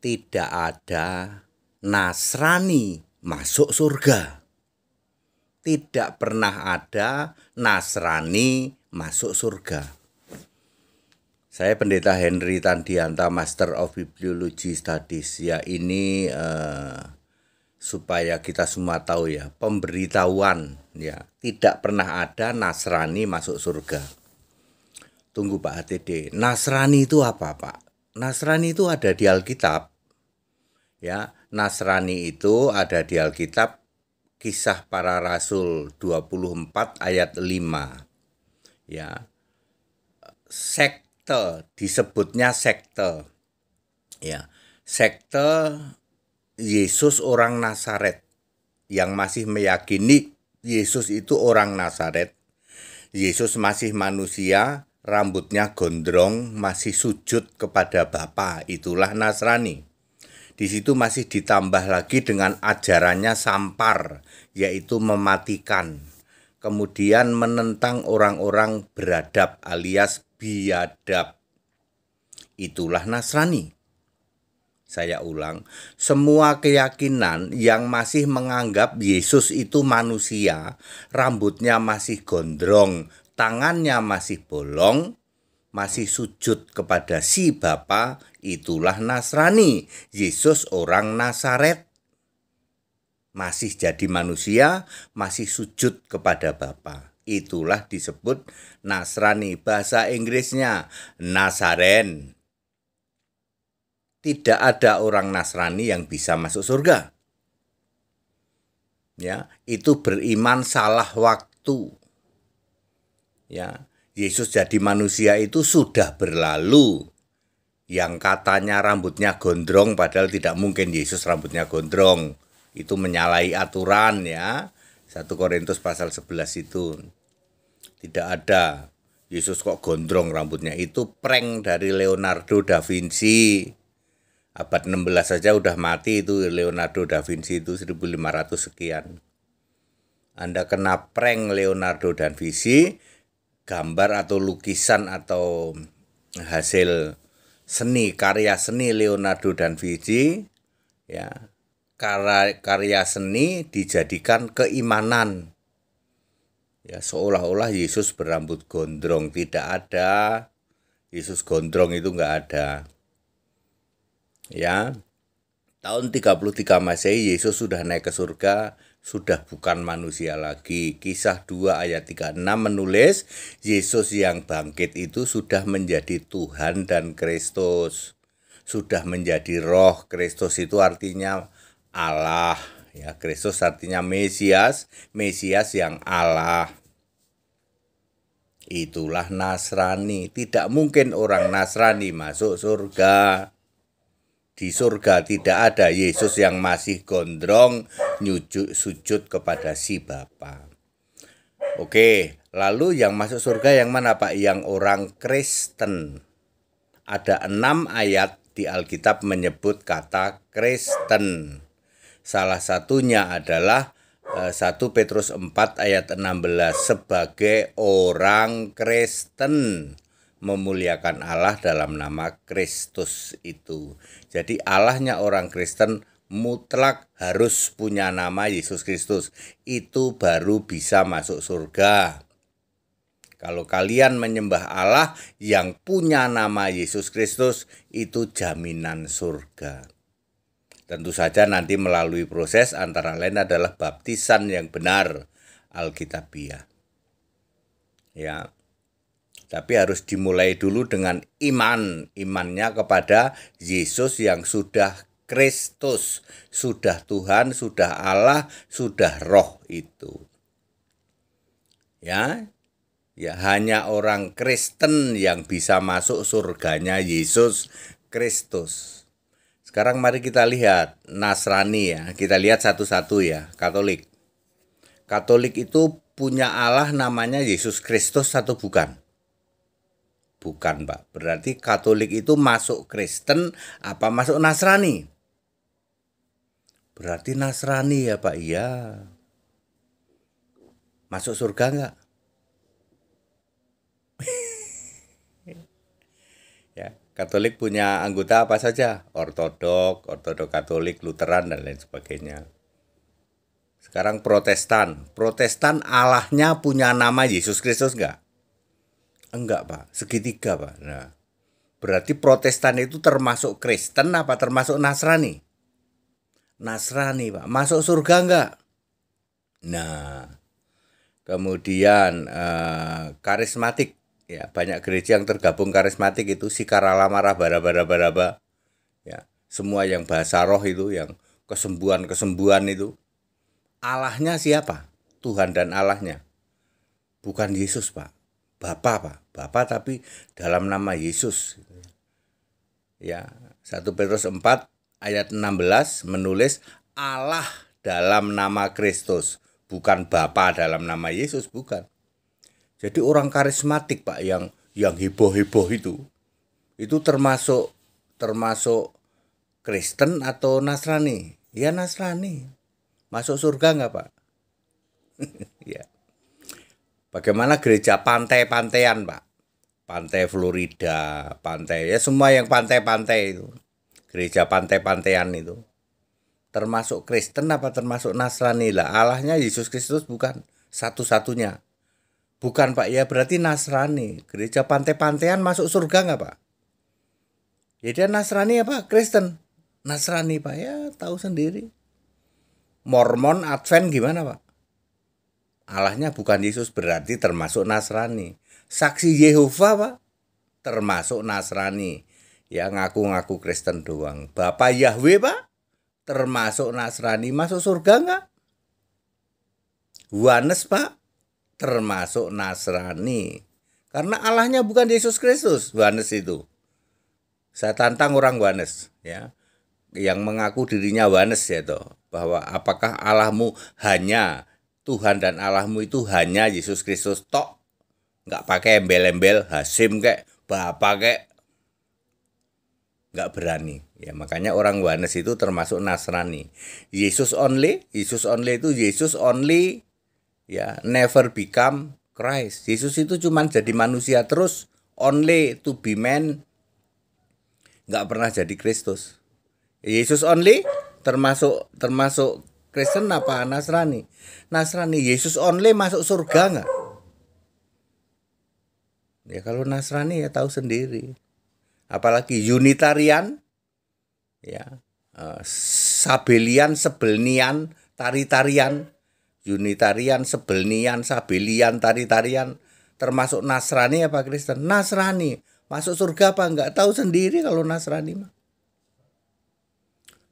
tidak ada Nasrani masuk surga. Tidak pernah ada Nasrani masuk surga. Saya Pendeta Henry Tandianta, Master of Bibliology Studies. Ya, ini supaya kita semua tahu ya, pemberitahuan ya, tidak pernah ada Nasrani masuk surga. Tunggu Pak HTD, Nasrani itu apa Pak? Nasrani itu ada di Alkitab. Ya, Nasrani itu ada di Alkitab, Kisah Para Rasul 24 ayat 5. Ya. Sekte, disebutnya sekte. Ya. Sekte Yesus orang Nazaret yang masih meyakini Yesus itu orang Nazaret. Yesus masih manusia, rambutnya gondrong, masih sujud kepada Bapa, itulah Nasrani. Di situ masih ditambah lagi dengan ajarannya sampar, yaitu mematikan. Kemudian menentang orang-orang beradab alias biadab. Itulah Nasrani. Saya ulang, semua keyakinan yang masih menganggap Yesus itu manusia, rambutnya masih gondrong, tangannya masih bolong, masih sujud kepada si Bapa, itulah Nasrani. Yesus orang Nazaret. Masih jadi manusia, masih sujud kepada Bapa. Itulah disebut Nasrani. Bahasa Inggrisnya Nazaren. Tidak ada orang Nasrani yang bisa masuk surga. Ya, itu beriman salah waktu. Ya, Yesus jadi manusia itu sudah berlalu. Yang katanya rambutnya gondrong, padahal tidak mungkin Yesus rambutnya gondrong. Itu menyalahi aturan ya. 1 Korintus pasal 11 itu. Tidak ada Yesus kok gondrong rambutnya. Itu prank dari Leonardo da Vinci. Abad 16 saja udah mati itu Leonardo da Vinci itu 1500 sekian. Anda kena prank Leonardo da Vinci, gambar atau lukisan atau hasil seni, karya seni Leonardo da Vinci ya. Karya seni dijadikan keimanan. Ya, seolah-olah Yesus berambut gondrong, tidak ada. Yesus gondrong itu enggak ada. Ya. Tahun 33 Masehi Yesus sudah naik ke surga, sudah bukan manusia lagi. Kisah 2 ayat 36 menulis, Yesus yang bangkit itu sudah menjadi Tuhan dan Kristus. Sudah menjadi roh. Kristus itu artinya Allah. Ya, Kristus artinya Mesias, Mesias yang Allah. Itulah Nasrani. Tidak mungkin orang Nasrani masuk surga. Di surga tidak ada Yesus yang masih gondrong sujud kepada si Bapa. Oke, lalu yang masuk surga yang mana Pak? Yang orang Kristen. Ada 6 ayat di Alkitab menyebut kata Kristen. Salah satunya adalah 1 Petrus 4 ayat 16, sebagai orang Kristen memuliakan Allah dalam nama Kristus itu. Jadi Allahnya orang Kristen mutlak harus punya nama Yesus Kristus. Itu baru bisa masuk surga. Kalau kalian menyembah Allah yang punya nama Yesus Kristus, itu jaminan surga. Tentu saja nanti melalui proses antara lain adalah baptisan yang benar Alkitabiah. Ya. Tapi harus dimulai dulu dengan imannya kepada Yesus yang sudah Kristus, sudah Tuhan, sudah Allah, sudah Roh itu. Ya, hanya orang Kristen yang bisa masuk surganya Yesus Kristus. Sekarang mari kita lihat Nasrani ya, kita lihat satu-satu ya, Katolik. Katolik itu punya Allah namanya Yesus Kristus atau bukan? Bukan Pak, berarti Katolik itu masuk Kristen apa masuk Nasrani? Berarti Nasrani ya Pak, iya. Masuk surga enggak? Ya, Katolik punya anggota apa saja? Ortodok Katolik, Lutheran, dan lain sebagainya. Sekarang Protestan. Protestan Allahnya punya nama Yesus Kristus enggak? Enggak, Pak. Segitiga, Pak. Nah, berarti Protestan itu termasuk Kristen apa termasuk Nasrani? Nasrani, Pak. Masuk surga enggak? Nah, kemudian karismatik. Ya, banyak gereja yang tergabung karismatik itu sikarala marah bara. Ya, semua yang bahasa roh itu, yang kesembuhan itu. Allahnya siapa? Tuhan dan Allahnya. Bukan Yesus, Pak. Bapa, Pak. Bapa tapi dalam nama Yesus. Ya, 1 Petrus 4 ayat 16 menulis Allah dalam nama Kristus, bukan Bapa dalam nama Yesus, bukan. Jadi orang karismatik, Pak, yang heboh-heboh itu termasuk Kristen atau Nasrani? Ya Nasrani. Masuk surga enggak, Pak? Ya. Bagaimana gereja pantai-pantaian, Pak? Pantai Florida, pantai, ya semua yang pantai-pantai itu. Gereja pantai-pantaian itu. Termasuk Kristen apa termasuk Nasrani? Lah Allahnya Yesus Kristus bukan satu-satunya. Bukan, Pak, ya berarti Nasrani. Gereja pantai-pantaian masuk surga enggak, Pak? Ya dia Nasrani apa? Kristen? Nasrani, Pak, ya tahu sendiri. Mormon, Advent gimana, Pak? Allahnya bukan Yesus, berarti termasuk Nasrani. Saksi Yehova, Pak, termasuk Nasrani. Ya ngaku-ngaku Kristen doang. Bapak Yahweh, Pak, termasuk Nasrani. Masuk surga enggak? Wanes, Pak, termasuk Nasrani. Karena Allahnya bukan Yesus Kristus, Wanes itu. Saya tantang orang Wanes, ya, yang mengaku dirinya Wanes, ya toh, bahwa apakah Allahmu hanya Tuhan dan Allahmu itu hanya Yesus Kristus tok, nggak pakai embel-embel Hasim kek, Bapak kek, nggak berani. Ya makanya orang Wanes itu termasuk Nasrani. Yesus only itu Yesus only, ya, never become Christ. Yesus itu cuma jadi manusia terus, only to be man, nggak pernah jadi Kristus. Yesus only termasuk Kristen apa Nasrani? Nasrani. Yesus only masuk surga nggak? Ya kalau Nasrani ya tahu sendiri. Apalagi Unitarian, ya, Sabelian, Sebelnian, Tari-tarian. Unitarian, Sebelnian, Sabelian, Tari-tarian, termasuk Nasrani apa Kristen? Nasrani. Masuk surga apa enggak? Tahu sendiri kalau Nasrani mah.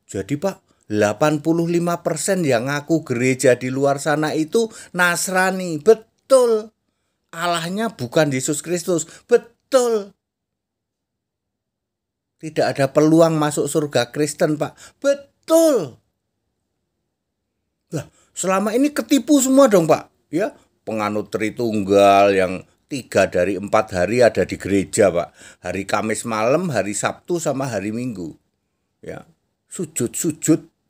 Jadi, Pak, 85% yang ngaku gereja di luar sana itu Nasrani. Betul. Allahnya bukan Yesus Kristus. Betul. Tidak ada peluang masuk surga Kristen, Pak. Betul. Lah, selama ini ketipu semua dong, Pak. Ya, penganut Tritunggal yang 3 dari 4 hari ada di gereja, Pak. Hari Kamis malam, hari Sabtu sama hari Minggu. Ya, sujud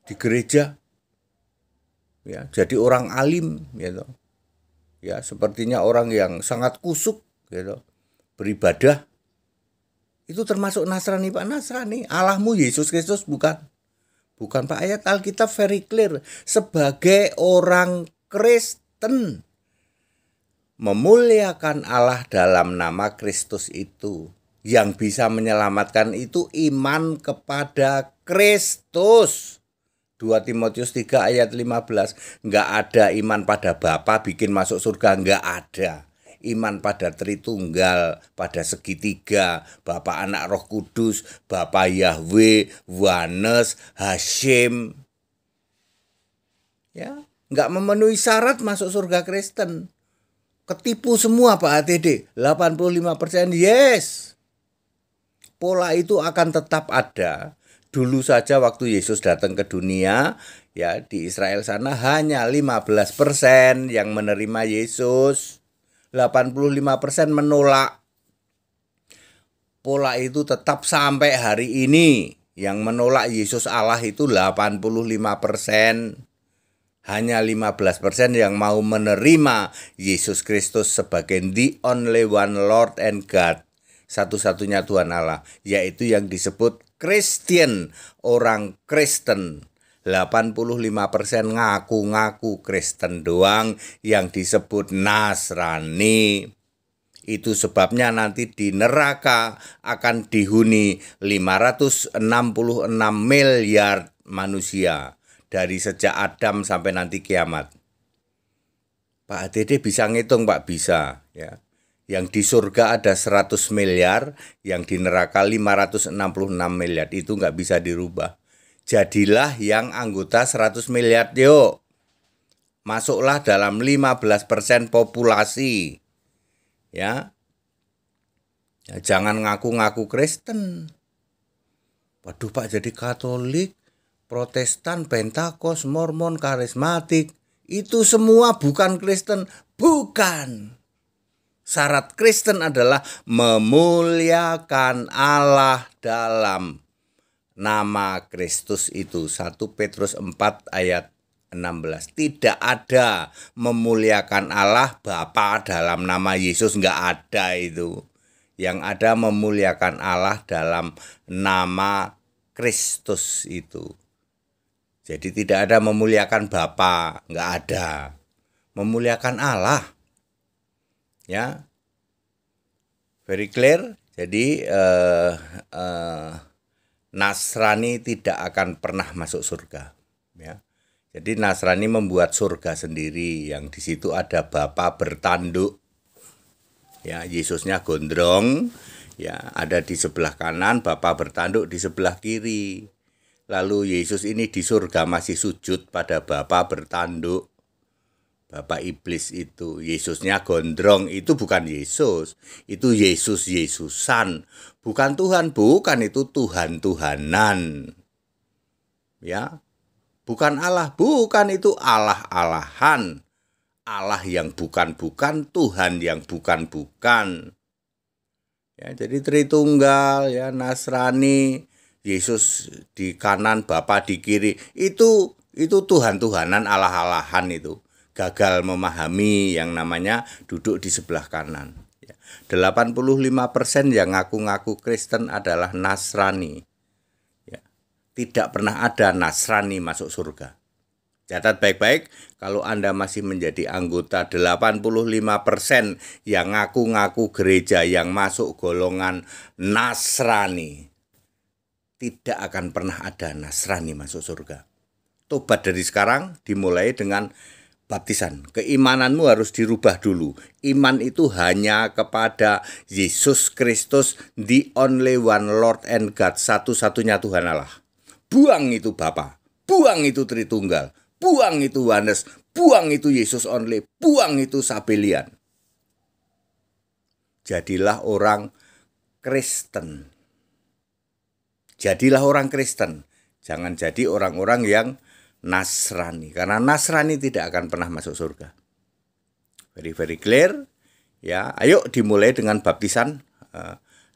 di gereja. Ya, jadi orang alim, gitu. Ya, sepertinya orang yang sangat kusuk, gitu. Beribadah. Itu termasuk Nasrani, Pak. Nasrani. Allahmu Yesus Kristus bukan. Bukan, Pak. Ayat Alkitab very clear. Sebagai orang Kristen, memuliakan Allah dalam nama Kristus itu. Yang bisa menyelamatkan itu iman kepada Kristus. 2 Timotius 3 ayat 15. Enggak ada iman pada Bapa bikin masuk surga. Enggak ada. Iman pada Tritunggal, pada segitiga, Bapa, Anak, Roh Kudus, Bapa Yahweh, Wanes, Hasim. Ya, enggak memenuhi syarat masuk surga Kristen. Ketipu semua, Pak ATD. 85% yes. Pola itu akan tetap ada. Dulu saja waktu Yesus datang ke dunia, ya, di Israel sana hanya 15% yang menerima Yesus. 85% menolak. Pola itu tetap sampai hari ini. Yang menolak Yesus Allah itu 85%. Hanya 15% yang mau menerima Yesus Kristus sebagai the only one Lord and God. satu-satunya Tuhan Allah, yaitu yang disebut Kristen, orang Kristen. 85% ngaku-ngaku Kristen doang, yang disebut Nasrani. Itu sebabnya nanti di neraka akan dihuni 566 miliar manusia dari sejak Adam sampai nanti kiamat. Pak Dede bisa ngitung, Pak, bisa ya. Yang di surga ada 100 miliar, yang di neraka 566 miliar, itu nggak bisa dirubah. Jadilah yang anggota 100 miliar, yuk. Masuklah dalam 15% populasi. Ya, jangan ngaku-ngaku Kristen. Waduh, Pak, jadi Katolik, Protestan, Pentakost, Mormon, Karismatik, itu semua bukan Kristen. Bukan. Syarat Kristen adalah memuliakan Allah dalam nama Kristus itu. 1 Petrus 4 ayat 16. Tidak ada memuliakan Allah Bapa dalam nama Yesus, nggak ada itu. Yang ada memuliakan Allah dalam nama Kristus itu. Jadi tidak ada memuliakan Bapa, nggak ada. Memuliakan Allah. Ya. Very clear. Jadi Nasrani tidak akan pernah masuk surga. Ya. Jadi Nasrani membuat surga sendiri, yang di situ ada Bapa bertanduk. Ya, Yesusnya gondrong, ya, ada di sebelah kanan, Bapa bertanduk di sebelah kiri. Lalu Yesus ini di surga masih sujud pada Bapa bertanduk. Bapak iblis itu, Yesusnya gondrong, itu bukan Yesus, itu Yesusan, bukan Tuhan, bukan, itu Tuhan-Tuhanan. Ya. Bukan Allah, bukan, itu Allah-Allahan. Allah yang bukan-bukan, Tuhan yang bukan-bukan. Ya, jadi Tritunggal, ya, Nasrani, Yesus di kanan, Bapa di kiri. Itu Tuhan-Tuhanan, Allah-Allahan itu. Gagal memahami yang namanya duduk di sebelah kanan. Ya. 85% yang ngaku-ngaku Kristen adalah Nasrani. Tidak pernah ada Nasrani masuk surga. Catat baik-baik, kalau Anda masih menjadi anggota 85% yang ngaku-ngaku gereja yang masuk golongan Nasrani, tidak akan pernah ada Nasrani masuk surga. Tobat dari sekarang dimulai dengan baptisan. Keimananmu harus dirubah dulu. Iman itu hanya kepada Yesus Kristus, the only one Lord and God, satu-satunya Tuhan Allah. Buang itu Bapa, buang itu Tritunggal, buang itu Yohanes, buang itu Yesus only, buang itu Sabelian. Jadilah orang Kristen. Jadilah orang Kristen. Jangan jadi orang-orang yang Nasrani, karena Nasrani tidak akan pernah masuk surga. Very very clear. Ya, ayo dimulai dengan baptisan.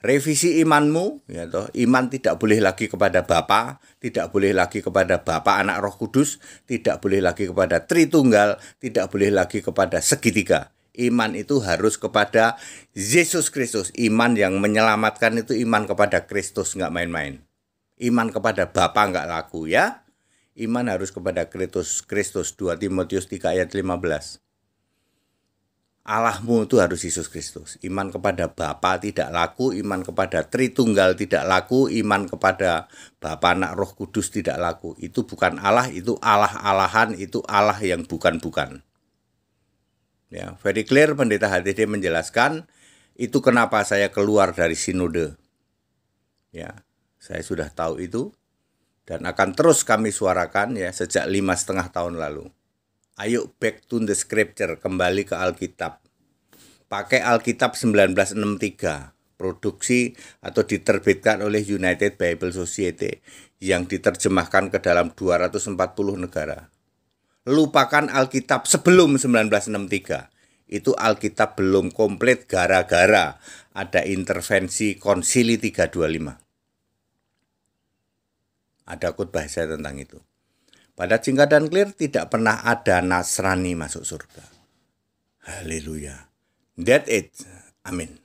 Revisi imanmu, ya toh. Iman tidak boleh lagi kepada Bapa, tidak boleh lagi kepada Bapa, Anak, Roh Kudus, tidak boleh lagi kepada Tritunggal, tidak boleh lagi kepada segitiga. Iman itu harus kepada Yesus Kristus. Iman yang menyelamatkan itu iman kepada Kristus, nggak main-main. Iman kepada Bapa nggak laku, ya. Iman harus kepada Kristus. 2 Timotius 3 ayat 15. Allahmu itu harus Yesus Kristus. Iman kepada Bapa tidak laku, iman kepada Tritunggal tidak laku, iman kepada Bapa, Anak, Roh Kudus tidak laku. Itu bukan Allah, itu Allah-Allahan, itu Allah yang bukan-bukan. Ya, very clear. Pendeta HTD menjelaskan itu kenapa saya keluar dari sinode. Ya, saya sudah tahu itu dan akan terus kami suarakan ya sejak 5,5 tahun lalu. Ayo back to the scripture, kembali ke Alkitab. Pakai Alkitab 1963, produksi atau diterbitkan oleh United Bible Society yang diterjemahkan ke dalam 240 negara. Lupakan Alkitab sebelum 1963. Itu Alkitab belum komplit gara-gara ada intervensi Konsili 325. Ada khotbah saya tentang itu. Pada singkat dan clear, tidak pernah ada Nasrani masuk surga. Haleluya. That's it. Amin.